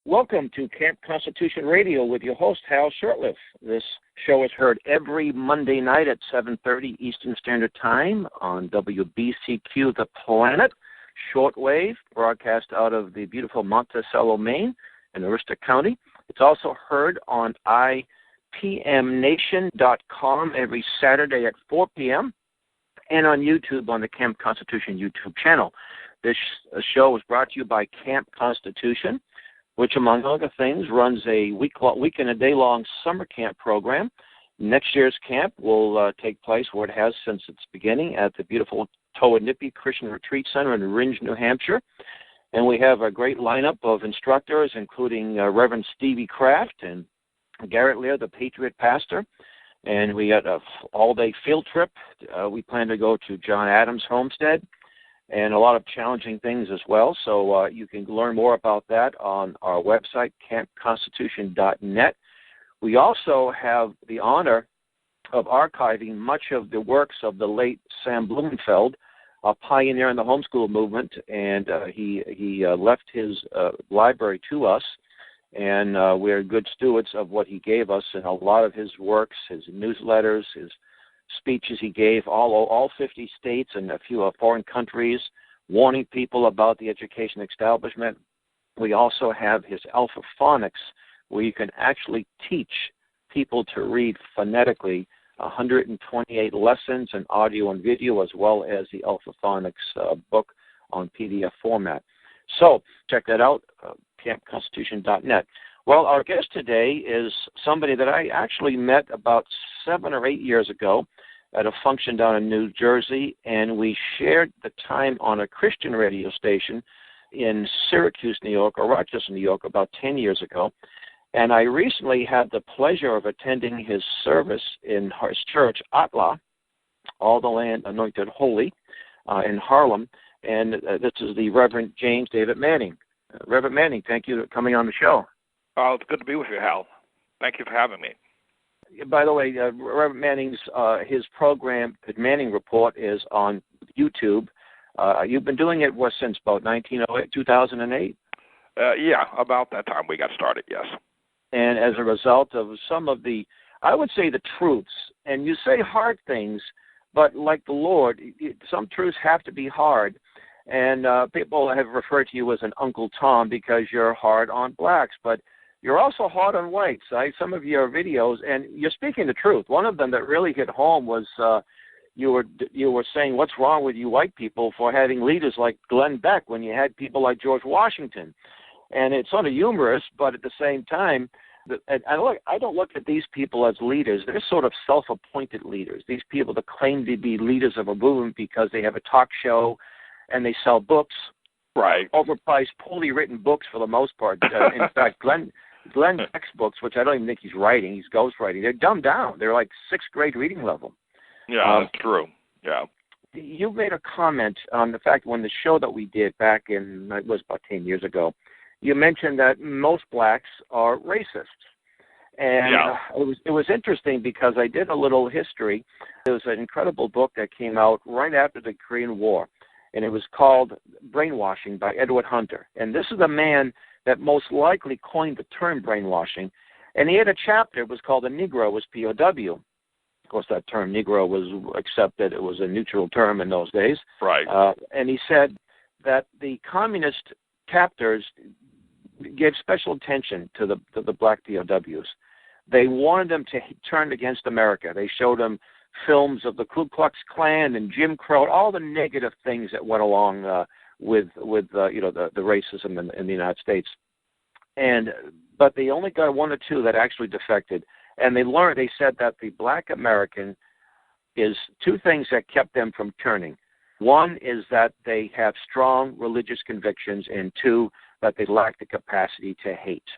Welcome to Camp Constitution Radio with your host, Hal Shurtleff. This show is heard every Monday night at 7:30 Eastern Standard Time on WBCQ The Planet, shortwave, broadcast out of the beautiful Monticello, Maine, in Aroostook County. It's also heard on IPMNation.com every Saturday at 4 p.m. and on YouTube on the Camp Constitution YouTube channel. This show is brought to you by Camp Constitution, which, among other things, runs a week and a day-long summer camp program. Next year's camp will take place, where it has since its beginning, at the beautiful Towanippi Christian Retreat Center in Ringe, New Hampshire. And we have a great lineup of instructors, including Reverend Stevie Kraft and Garrett Lear, the Patriot Pastor. And we got an all-day field trip. We plan to go to John Adams' homestead, and a lot of challenging things as well. So you can learn more about that on our website, campconstitution.net. We also have the honor of archiving much of the works of the late Sam Blumenfeld, a pioneer in the homeschool movement, and he left his library to us, and we're good stewards of what he gave us. And a lot of his works, his newsletters, his speeches he gave all 50 states and a few foreign countries, warning people about the education establishment. We also have his Alpha Phonics, where you can actually teach people to read phonetically, 128 lessons in audio and video, as well as the Alpha Phonics book on PDF format. So check that out, campconstitution.net. Well, our guest today is somebody that I actually met about 7 or 8 years ago at a function down in New Jersey, and we shared the time on a Christian radio station in Syracuse, New York, or Rochester, New York, about 10 years ago. And I recently had the pleasure of attending his service in his church, Atla, All the Land Anointed Holy, in Harlem. And this is the Reverend James David Manning. Reverend Manning, thank you for coming on the show. Oh, it's good to be with you, Hal. Thank you for having me. By the way, Reverend Manning's his program, the Manning Report, is on YouTube. You've been doing it since about 2008? Yeah, about that time we got started, yes. And as a result of some of the, I would say, the truths, and you say hard things, but like the Lord, some truths have to be hard. And people have referred to you as an Uncle Tom because you're hard on blacks, but you're also hard on whites. Some of your videos, and you're speaking the truth. One of them that really hit home was you were saying, what's wrong with you white people for having leaders like Glenn Beck when you had people like George Washington? And it's sort of humorous, but at the same time, I don't look at these people as leaders. They're sort of self-appointed leaders. These people that claim to be leaders of a movement because they have a talk show and they sell books, right? Overpriced, poorly written books for the most part. In fact, Glenn Beck's books, which I don't even think he's writing, he's ghostwriting, they're dumbed down. They're like 6th grade reading level. Yeah, that's true. Yeah. You made a comment on the fact when the show that we did back in, it was about 10 years ago, you mentioned that most blacks are racists. And it was interesting because I did a little history. There was an incredible book that came out right after the Korean War, and it was called Brainwashing by Edward Hunter. And this is a man that most likely coined the term brainwashing. And he had a chapter, it was called The Negro Was POW. Of course, that term Negro was accepted. It was a neutral term in those days. Right. And he said that the communist captors gave special attention to the black POWs. They wanted them to turn against America. They showed them films of the Ku Klux Klan and Jim Crow, all the negative things that went along with the racism in the United States. But they only got 1 or 2 that actually defected. And they said that the black American is 2 things that kept them from turning. 1 is that they have strong religious convictions, and 2, that they lack the capacity to hate.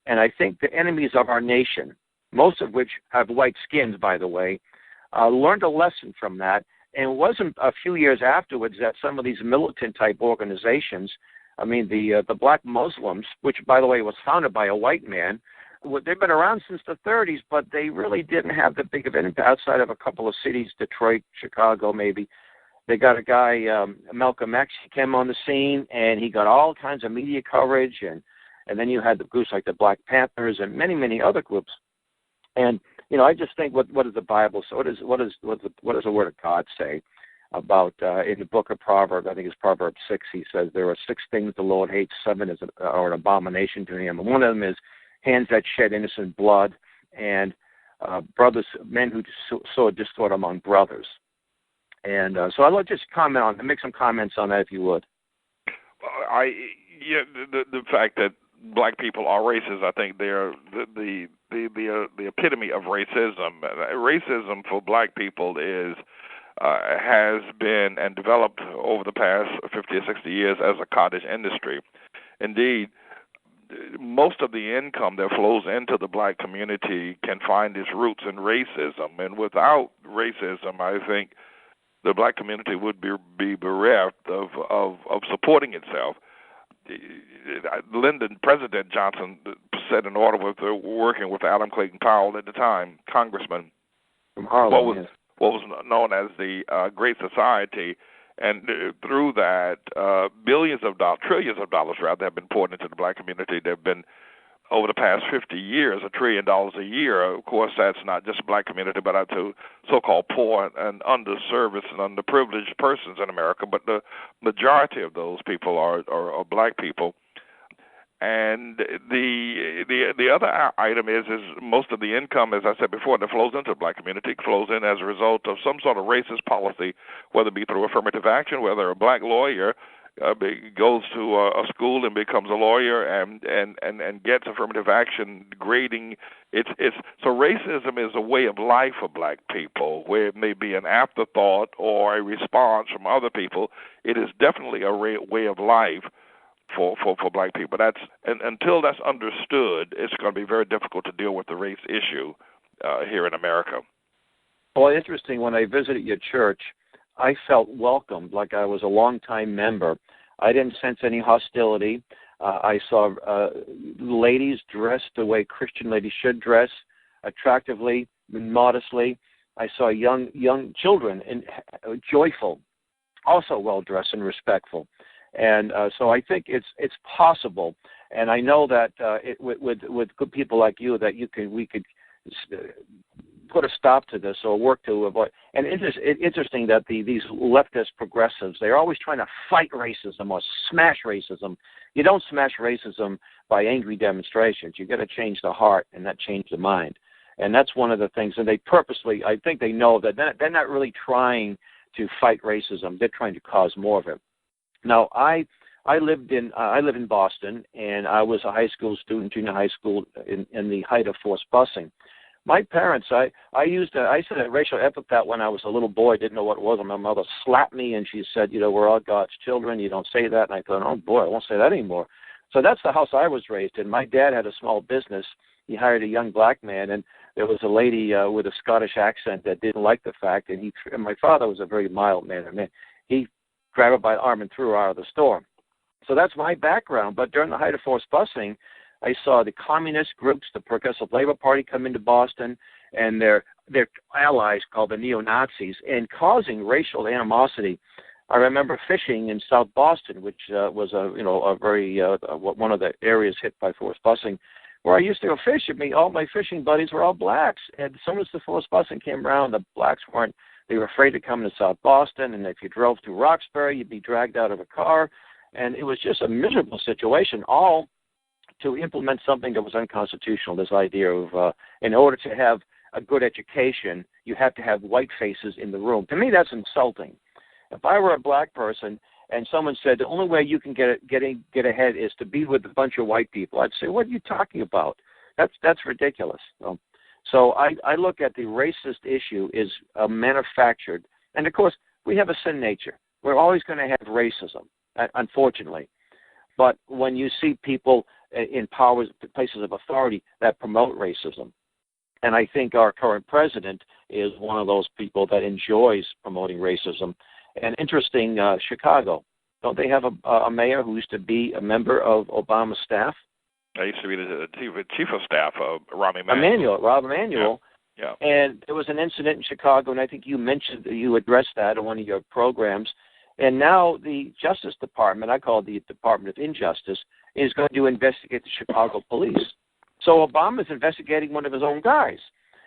And I think the enemies of our nation, most of which have white skins, by the way, learned a lesson from that. And it wasn't a few years afterwards that some of these militant-type organizations, I mean, the black Muslims, which, by the way, was founded by a white man, they've been around since the 30s, but they really didn't have that big of an impact outside of a couple of cities, Detroit, Chicago, maybe. They got a guy, Malcolm X, he came on the scene, and he got all kinds of media coverage, and and then you had the groups like the Black Panthers and many, many other groups. And I just think, what does the Bible say? What does the Word of God say about in the book of Proverbs? I think it's Proverbs 6. He says there are 6 things the Lord hates. 7 are an abomination to Him. And one of them is hands that shed innocent blood, and men who sow discord among brothers. And so I'd like to just make some comments on that, if you would. The fact that black people are racist, I think they're the epitome of racism. Racism for black people has been and developed over the past 50 or 60 years as a cottage industry. Indeed, most of the income that flows into the black community can find its roots in racism. And without racism, I think the black community would be bereft of supporting itself. President Johnson said in order with working with Adam Clayton Powell at the time, congressman, from Harlem, what was known as the Great Society, and through that, trillions of dollars rather, have been poured into the black community. There have been, over the past 50 years, $1 trillion a year. Of course, that's not just the black community, but to so-called poor and underserviced and underprivileged persons in America. But the majority of those people are black people. And the other item is most of the income, as I said before, that flows into the black community flows in as a result of some sort of racist policy, whether it be through affirmative action, whether a black lawyer goes to a school and becomes a lawyer and gets affirmative action grading. So racism is a way of life for black people, where it may be an afterthought or a response from other people. It is definitely a way of life for black people. Until that's understood, it's going to be very difficult to deal with the race issue here in America. Well, interesting. When I visited your church, I felt welcomed, like I was a longtime member. I didn't sense any hostility. I saw ladies dressed the way Christian ladies should dress, attractively, modestly. I saw young children joyful, also well dressed and respectful. And so I think it's possible, and I know that with good people like you, that we could put a stop to this or work to avoid. And it's interesting that these leftist progressives, they're always trying to fight racism or smash racism. You don't smash racism by angry demonstrations. You got to change the heart and not change the mind. And that's one of the things. And they purposely, I think they know that they're not really trying to fight racism. They're trying to cause more of it. Now, I live in Boston, and I was a high school student, junior high school, in the height of forced busing. My parents, I said a racial epithet when I was a little boy, didn't know what it was, and my mother slapped me, and she said, we're all God's children, you don't say that. And I thought, oh boy, I won't say that anymore. So that's the house I was raised in. My dad had a small business. He hired a young black man, and there was a lady with a Scottish accent that didn't like the fact, and my father was a very mild man. He grabbed her by the arm and threw her out of the store. So that's my background. But during the height of forced busing, I saw the communist groups, the Progressive Labor Party, come into Boston, and their allies called the neo-Nazis, and causing racial animosity. I remember fishing in South Boston, which was a very one of the areas hit by forced busing, where I used to go fishing. All my fishing buddies were all blacks, and as soon as the forced busing came around, the blacks weren't. They were afraid to come to South Boston, and if you drove through Roxbury, you'd be dragged out of a car. And it was just a miserable situation, all to implement something that was unconstitutional, this idea of in order to have a good education, you have to have white faces in the room. To me, that's insulting. If I were a black person and someone said the only way you can get ahead is to be with a bunch of white people, I'd say, what are you talking about? That's ridiculous. So I look at the racist issue is manufactured. And, of course, we have a sin nature. We're always going to have racism, unfortunately. But when you see people in places of authority that promote racism, and I think our current president is one of those people that enjoys promoting racism. And interesting, Chicago, don't they have a mayor who used to be a member of Obama's staff? I used to be the chief of staff of Rob Emanuel. Yeah. And there was an incident in Chicago, and I think you addressed that in one of your programs. And now the Justice Department, I call it the Department of Injustice, is going to investigate the Chicago police. So Obama's investigating one of his own guys.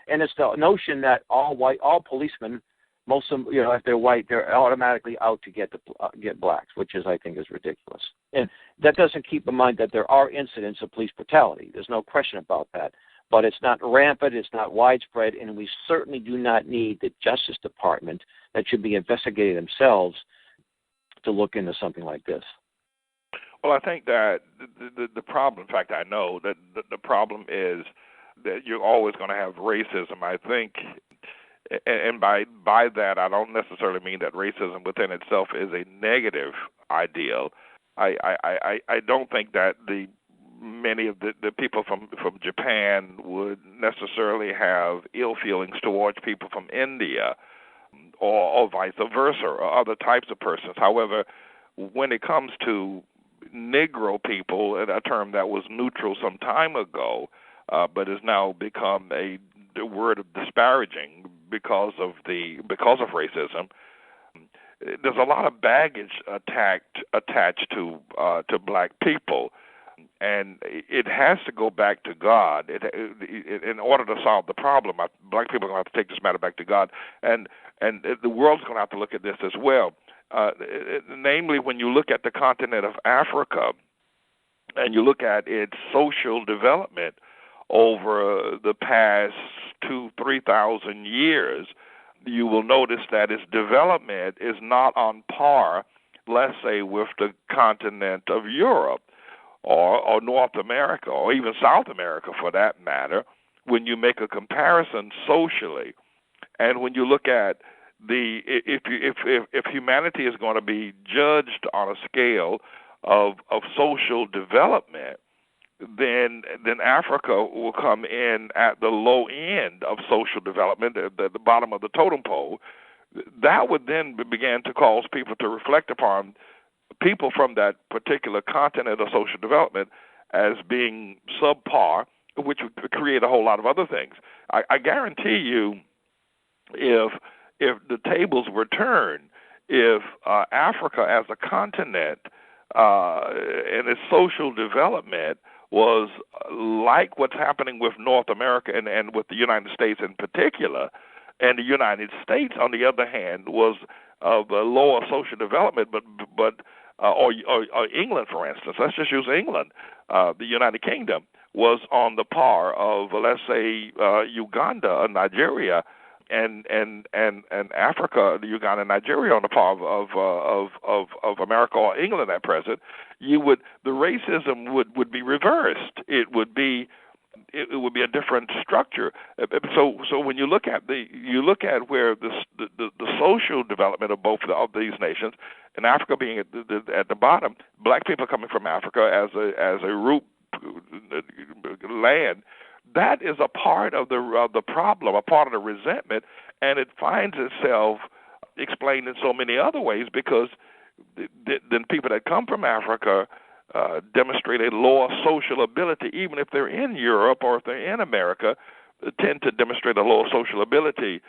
And it's the notion that all policemen, most of them, if they're white, they're automatically out to get blacks, which I think is ridiculous. And that doesn't keep in mind that there are incidents of police brutality. There's no question about that. But it's not rampant, it's not widespread, and we certainly do not need the Justice Department that should be investigating themselves to look into something like this. Well, I think that the problem, in fact, I know that the problem is that you're always going to have racism. I think, and by that, I don't necessarily mean that racism within itself is a negative ideal. I don't think that many of the people from Japan would necessarily have ill feelings towards people from India, or vice versa, or other types of persons. However, when it comes to Negro people, a term that was neutral some time ago, but has now become a word of disparaging because of racism. There's a lot of baggage attached to black people, and it has to go back to God. In order to solve the problem, black people are going to have to take this matter back to God, and the world's going to have to look at this as well. Namely, when you look at the continent of Africa and you look at its social development over the past 2,000-3,000 years, you will notice that its development is not on par, let's say, with the continent of Europe or North America or even South America for that matter, when you make a comparison socially. And when you look at if humanity is going to be judged on a scale of social development, then Africa will come in at the low end of social development, at the bottom of the totem pole. That would then begin to cause people to reflect upon people from that particular continent of social development as being subpar, which would create a whole lot of other things. I guarantee you, if the tables were turned, if Africa as a continent and its social development was like what's happening with North America and with the United States in particular, and the United States, on the other hand, was of a lower social development, or England, for instance, let's just use England, the United Kingdom was on the par of, let's say, Uganda, Nigeria, and Africa, Uganda, and Nigeria on the par of America or England at present, the racism would be reversed. It would be a different structure. So when you look at where the social development of both of these nations, and Africa being at the bottom, black people coming from Africa as a root land, that is a part of the problem, a part of the resentment, and it finds itself explained in so many other ways because then people that come from Africa demonstrate a lower social ability, even if they're in Europe or if they're in America, tend to demonstrate a lower social ability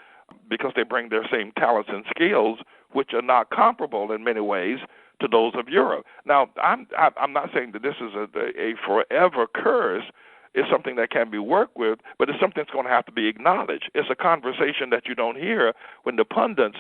because they bring their same talents and skills, which are not comparable in many ways to those of Europe. Now, I'm not saying that this is a forever curse. It's something that can be worked with, but it's something that's going to have to be acknowledged. It's a conversation that you don't hear when the pundits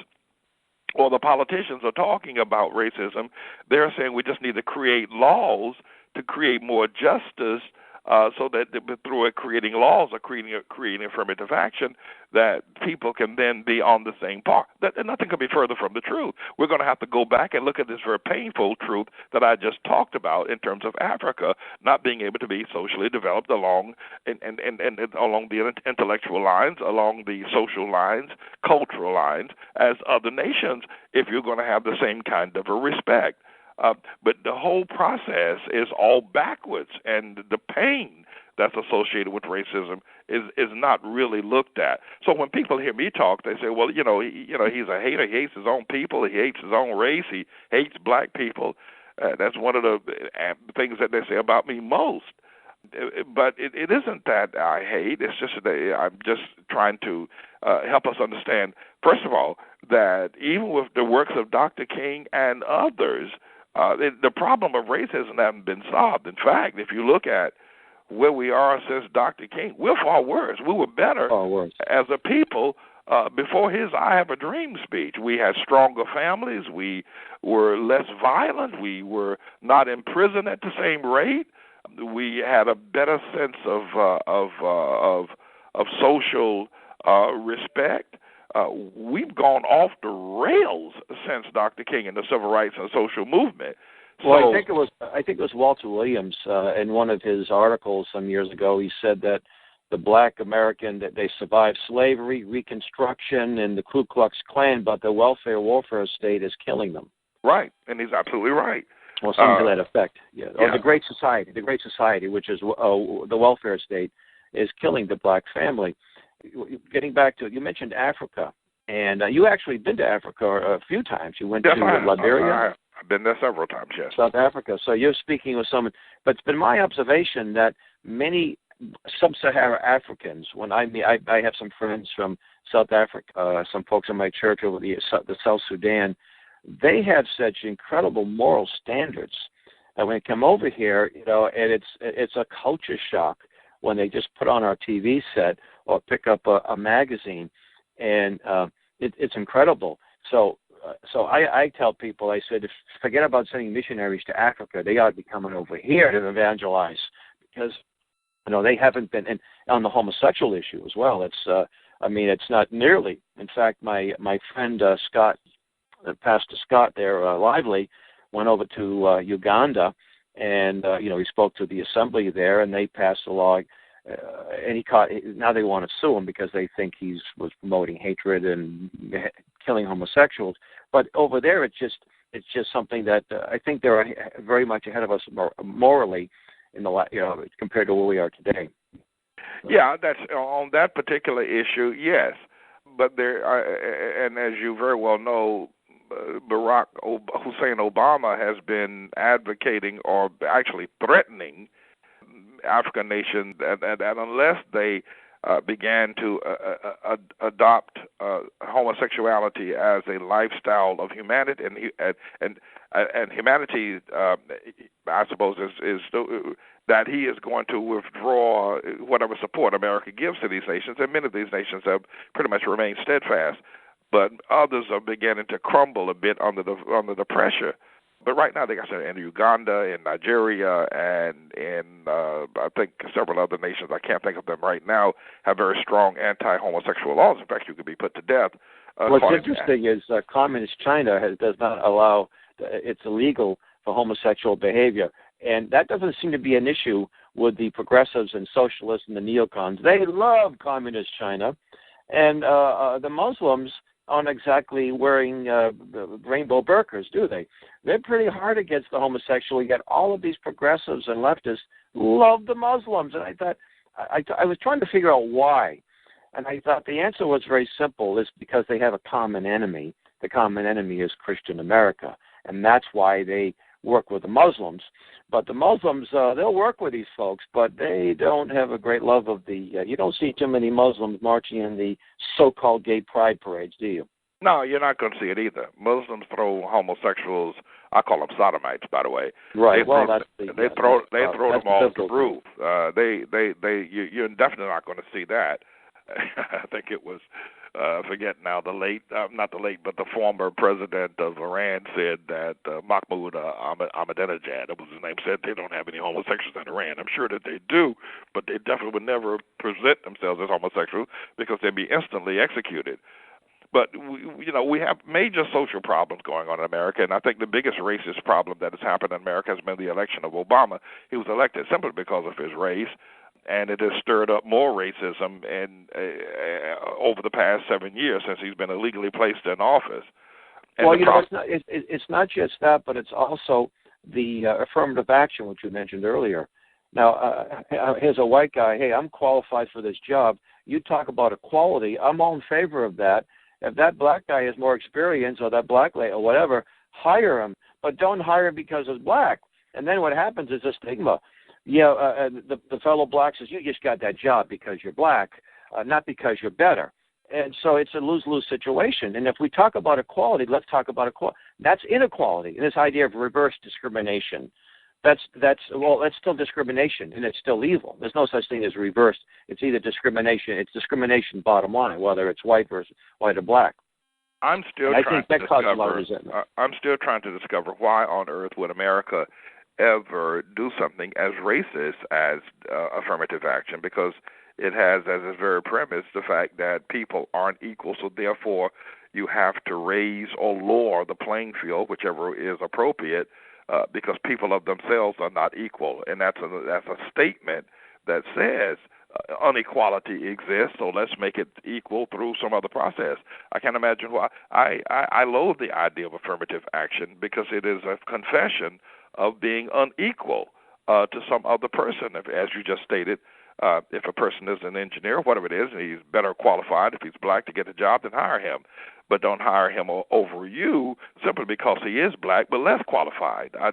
or the politicians are talking about racism. They're saying we just need to create laws to create more justice, so that through creating laws or creating affirmative action, that people can then be on the same par. And nothing could be further from the truth. We're going to have to go back and look at this very painful truth that I just talked about in terms of Africa not being able to be socially developed along and along the intellectual lines, along the social lines, cultural lines as other nations, if you're going to have the same kind of a respect. But the whole process is all backwards, and the pain that's associated with racism is not really looked at. So when people hear me talk, they say, "Well, he's a hater. He hates his own people. He hates his own race. He hates black people." That's one of the things that they say about me most. But it isn't that I hate. It's just that I'm just trying to help us understand, first of all, that even with the works of Dr. King and others, the problem of racism hasn't been solved. In fact, if you look at where we are since Dr. King, we're far worse. We were better as a people before his I Have a Dream speech. We had stronger families. We were less violent. We were not in prison at the same rate. We had a better sense of social respect. We've gone off the rails since Dr. King and the civil rights and social movement. Well, I think it was Walter Williams in one of his articles some years ago. He said that the Black American, that they survived slavery, Reconstruction, and the Ku Klux Klan, but the welfare state is killing them. Right, and he's absolutely right. Well, something to that effect. Yeah. Or the Great Society, which is the welfare state, is killing the black family. Getting back to it, you mentioned Africa, and you actually been to Africa a few times. You went to Liberia. I've been there several times, yes. South Africa. So you're speaking with someone, but it's been my observation that many sub-Saharan Africans, when I have some friends from South Africa, some folks in my church over the South Sudan, they have such incredible moral standards. And when they come over here, and it's a culture shock when they just put on our TV set or pick up a magazine, and it's incredible. So I tell people, I said, forget about sending missionaries to Africa. They ought to be coming over here to evangelize, because they haven't been, and on the homosexual issue as well. It's not nearly. In fact, my friend Scott. Pastor Scott there, Lively, went over to Uganda, and he spoke to the assembly there, and they passed a law, and now they want to sue him because they think he was promoting hatred and killing homosexuals. But over there, it's just something that I think they're very much ahead of us morally compared to where we are today. Yeah, that's on that particular issue, yes. But there, and as you very well know, Barack Hussein Obama has been advocating or actually threatening African nations that unless they began to adopt homosexuality as a lifestyle of humanity, and humanity, I suppose, is that he is going to withdraw whatever support America gives to these nations, and many of these nations have pretty much remained steadfast. But others are beginning to crumble a bit under the pressure. But right now, like I said, in Uganda, in Nigeria, and in I think several other nations, I can't think of them right now, have very strong anti-homosexual laws. In fact, you could be put to death. What's interesting is communist China does not allow, it's illegal for homosexual behavior. And that doesn't seem to be an issue with the progressives and socialists and the neocons. They love communist China. And the Muslims aren't exactly wearing rainbow burqas, do they? They're pretty hard against the homosexual, yet all of these progressives and leftists love the Muslims. And I thought, I was trying to figure out why. And I thought the answer was very simple. It's because they have a common enemy. The common enemy is Christian America. And that's why they work with the Muslims. But the Muslims, they'll work with these folks, but they don't have a great love of you don't see too many Muslims marching in the so-called gay pride parades, do you? No, you're not going to see it either. Muslims throw homosexuals, I call them sodomites, by the way. Right. They throw them off the roof. You're definitely not going to see that. I think it was, forget now, not the late, but the former president of Iran said that Mahmoud Ahmadinejad, that was his name, said they don't have any homosexuals in Iran. I'm sure that they do, but they definitely would never present themselves as homosexuals because they'd be instantly executed. But we have major social problems going on in America, and I think the biggest racist problem that has happened in America has been the election of Obama. He was elected simply because of his race, and it has stirred up more racism over the past 7 years since he's been illegally placed in office. And it's not just that, but it's also the affirmative action, which you mentioned earlier. Now, here's a white guy, hey, I'm qualified for this job. You talk about equality. I'm all in favor of that. If that black guy has more experience, or that black lady or whatever, hire him. But don't hire him because he's black. And then what happens is a stigma. the fellow black says, you just got that job because you're black, not because you're better. And so it's a lose-lose situation. And if we talk about equality, let's talk about equality. That's inequality, and this idea of reverse discrimination. That's still discrimination, and it's still evil. There's no such thing as reverse. It's either discrimination. It's discrimination, bottom line, whether it's white versus white or black. I'm still trying to discover why on earth would America ever do something as racist as affirmative action, because it has as its very premise the fact that people aren't equal, so therefore you have to raise or lower the playing field, whichever is appropriate, because people of themselves are not equal. And that's a statement that says inequality exists, so let's make it equal through some other process. I can't imagine why. I loathe the idea of affirmative action because it is a confession of being unequal to some other person. As you just stated, if a person is an engineer, whatever it is, and he's better qualified, if he's black to get the job, then hire him. But don't hire him over you simply because he is black but less qualified. I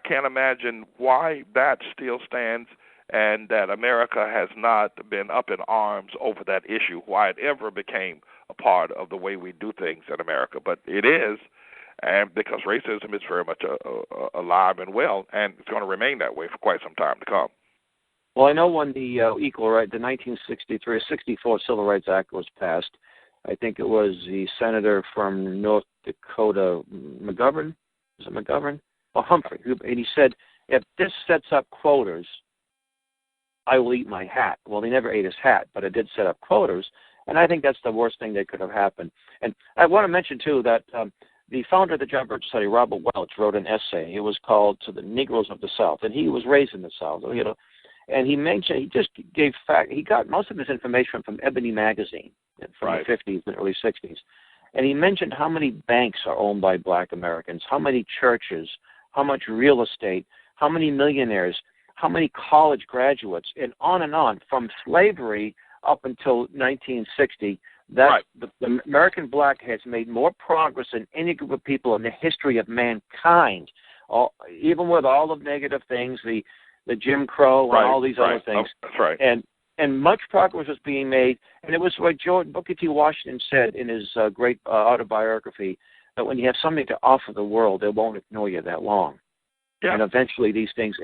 can't imagine why that still stands, and that America has not been up in arms over that issue, why it ever became a part of the way we do things in America. But it is, and because racism is very much alive and well, and it's going to remain that way for quite some time to come. Well, I know when the 1964 Civil Rights Act was passed, I think it was the senator from North Dakota, McGovern? Is it McGovern? Or Humphrey. And he said, if this sets up quotas, I will eat my hat. Well, he never ate his hat, but it did set up quotas, and I think that's the worst thing that could have happened. And I want to mention, too, that the founder of the John Birch Study, Robert Welch, wrote an essay. It was called To the Negroes of the South, and he was raised in the South, and he got most of his information from Ebony magazine from the 50s and early 60s. And he mentioned how many banks are owned by black Americans, how many churches, how much real estate, how many millionaires, how many college graduates, and on, from slavery up until 1960. The American black has made more progress than any group of people in the history of mankind, even with all the negative things, the Jim Crow and all these other things. That's right. And much progress was being made. And it was like Booker T. Washington said in his great autobiography, that when you have something to offer the world, they won't ignore you that long. Yeah. And eventually these things,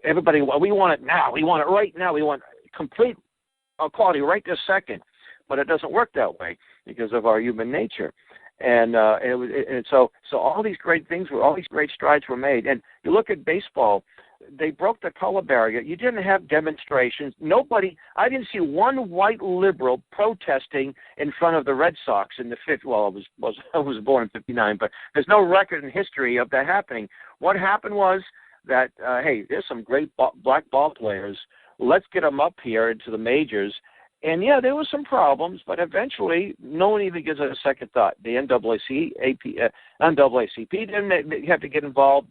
everybody, we want it now. We want it right now. We want complete equality right this second. But it doesn't work that way because of our human nature. And so all these great things, all these great strides were made. And you look at baseball, they broke the color barrier. You didn't have demonstrations. I didn't see one white liberal protesting in front of the Red Sox in the fifth. Well, I was born in '59, but there's no record in history of that happening. What happened was that, hey, there's some great black ball players. Let's get them up here into the majors. And, yeah, there were some problems, but eventually no one even gives it a second thought. The NAACP didn't have to get involved.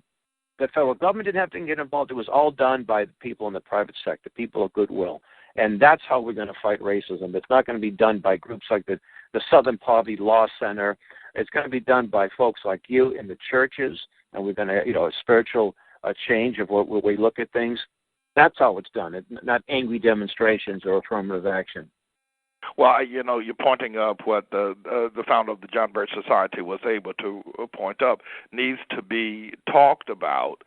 The federal government didn't have to get involved. It was all done by the people in the private sector, people of goodwill. And that's how we're going to fight racism. It's not going to be done by groups like the Southern Poverty Law Center. It's going to be done by folks like you in the churches, and we're going to, a spiritual change of what we look at things. That's how it's done. It's not angry demonstrations or affirmative action. Well, you're pointing up what the founder of the John Birch Society was able to point up needs to be talked about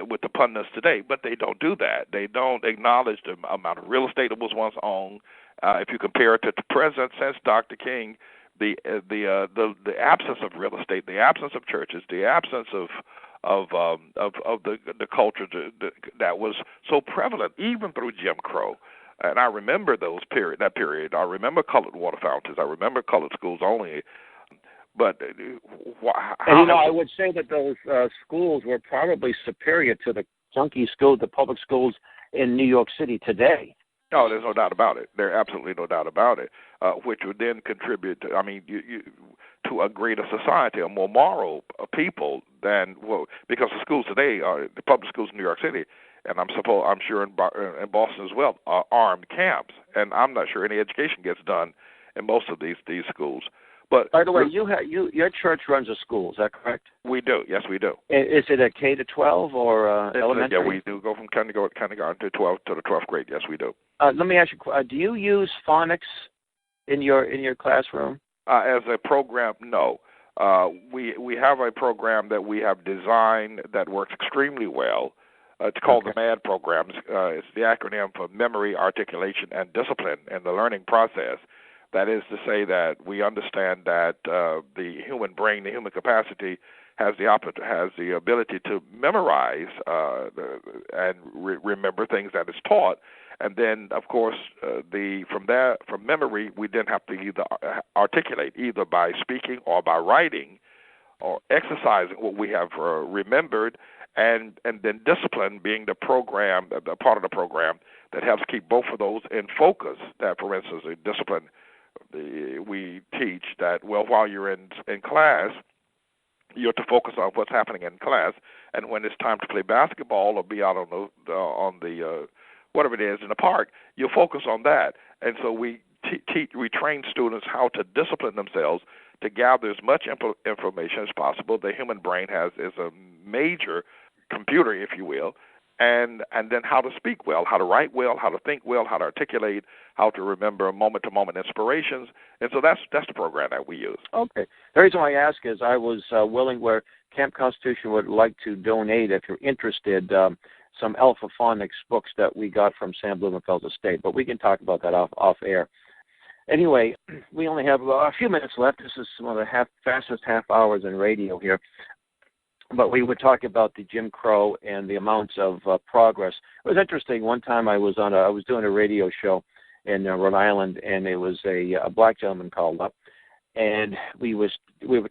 with the pundits today, but they don't do that. They don't acknowledge the amount of real estate that was once owned. If you compare it to the present, since Dr. King, the absence of real estate, the absence of churches, the absence of the culture that was so prevalent even through Jim Crow. And I remember that period. I remember colored water fountains. I remember colored schools only. But I would say that those schools were probably superior to the junkie school, the public schools in New York City today. No, there's no doubt about it. There's absolutely no doubt about it, which would then contribute to, to a greater society, a more moral people because the schools today the public schools in New York City, and I'm sure in Boston as well, are armed camps, and I'm not sure any education gets done in most of these schools. But by the way, your church runs a school. Is that correct? We do. Yes, we do. Is it a K to 12 or elementary? Yeah, we do go from kindergarten to 12 to the 12th grade. Yes, we do. Let me ask you: do you use phonics in your classroom? As a program, no. We have a program that we have designed that works extremely well. It's called the MAD program. It's the acronym for Memory, Articulation, and Discipline in the Learning Process. That is to say that we understand that the human brain, the human capacity, has the ability to memorize and remember things that is taught. And then, of course, from memory, we then have to either articulate, either by speaking or by writing, or exercising what we have remembered, and then discipline being the program, the part of the program that helps keep both of those in focus. That, for instance, the discipline we teach that while you're in class, you're to focus on what's happening in class, and when it's time to play basketball or be out on the whatever it is in the park, you focus on that. And so we train students how to discipline themselves to gather as much information as possible. The human brain is a major computer, if you will, and then how to speak well, how to write well, how to think well, how to articulate, how to remember moment-to-moment inspirations. And so that's the program that we use. Okay. The reason why I ask is I was willing, where Camp Constitution would like to donate, if you're interested, some Alpha Phonics books that we got from Sam Blumenfeld's estate, but we can talk about that off air. Anyway, we only have a few minutes left. This is one of the fastest half hours in radio here. But we would talk about the Jim Crow and the amounts of progress. It was interesting. One time I was doing a radio show in Rhode Island, and it was a black gentleman called up, and we were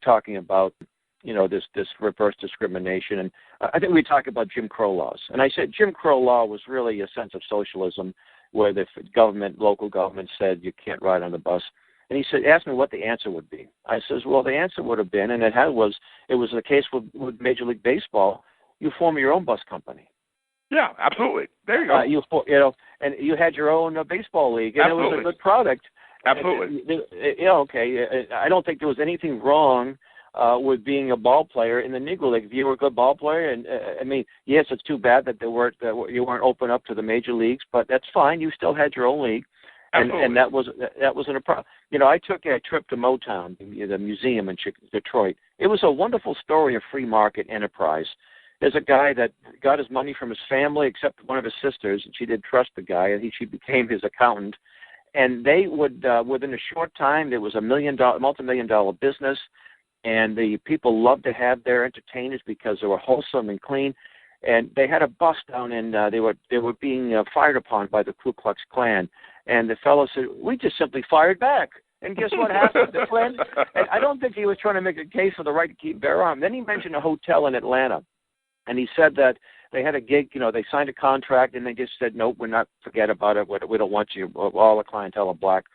talking about this reverse discrimination, and I think we talked about Jim Crow laws. And I said Jim Crow law was really a sense of socialism, where the local government said you can't ride on the bus. And he asked me what the answer would be. I says, well, the answer would have been, and it was the case with Major League Baseball. You form your own bus company. Yeah, absolutely. There you go. And you had your own baseball league, and absolutely. It was a good product. Absolutely. Okay. I don't think there was anything wrong with being a ball player in the Negro League. If you were a good ball player, and yes, it's too bad that you weren't open up to the major leagues, but that's fine. You still had your own league. And that wasn't a problem. I took a trip to Motown, the museum in Detroit. It was a wonderful story of free market enterprise. There's a guy that got his money from his family, except one of his sisters, and she didn't trust the guy, and she became his accountant. And they would, within a short time, there was a multi-million-dollar business, and the people loved to have their entertainers because they were wholesome and clean. And they had a bus down, and they were being fired upon by the Ku Klux Klan. And the fellow said, "We just simply fired back." And guess what happened? The Klan. And I don't think he was trying to make a case for the right to keep bear arms. Then he mentioned a hotel in Atlanta, and he said that they had a gig. They signed a contract, and they just said, "Nope, forget about it. We don't want you. All the clientele are black."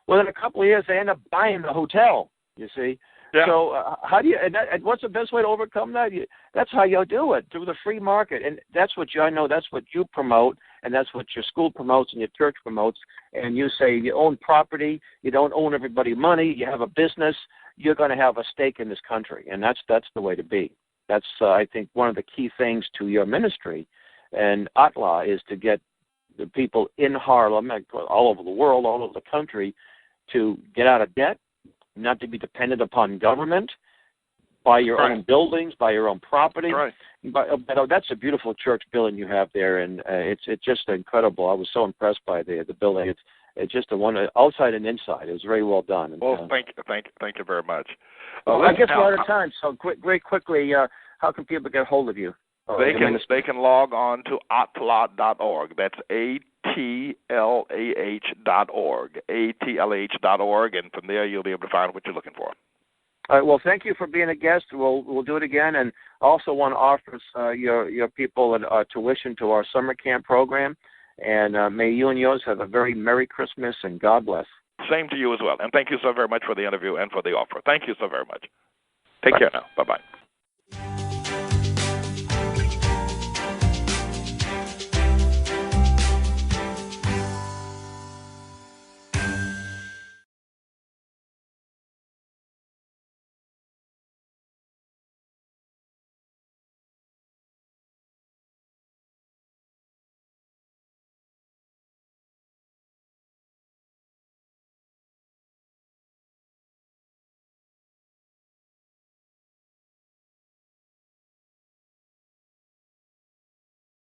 Well, in a couple of years, they end up buying the hotel. You see. Yeah. So how do you? And what's the best way to overcome that? That's how you do it, through the free market, and that's what I know. That's what you promote, and that's what your school promotes and your church promotes. And you say you own property, you don't own everybody money. You have a business. You're going to have a stake in this country, and that's the way to be. That's I think one of the key things to your ministry, and Atla is to get the people in Harlem, all over the world, all over the country, to get out of debt, not to be dependent upon government, buy your own buildings, buy your own property. Right. But that's a beautiful church building you have there, and it's just incredible. I was so impressed by the building. It's just a one outside and inside. It was very well done. Well, thank you very much. I guess we're out of time. So very quickly, how can people get hold of you? They can log on to atlah.org. That's ATLAH.org. ATLH.org, and from there you'll be able to find what you're looking for. All right. Well, thank you for being a guest. We'll do it again, and also want to offer your people a tuition to our summer camp program. And may you and yours have a very Merry Christmas, and God bless. Same to you as well. And thank you so very much for the interview and for the offer. Thank you so very much. Take care now. Bye-bye.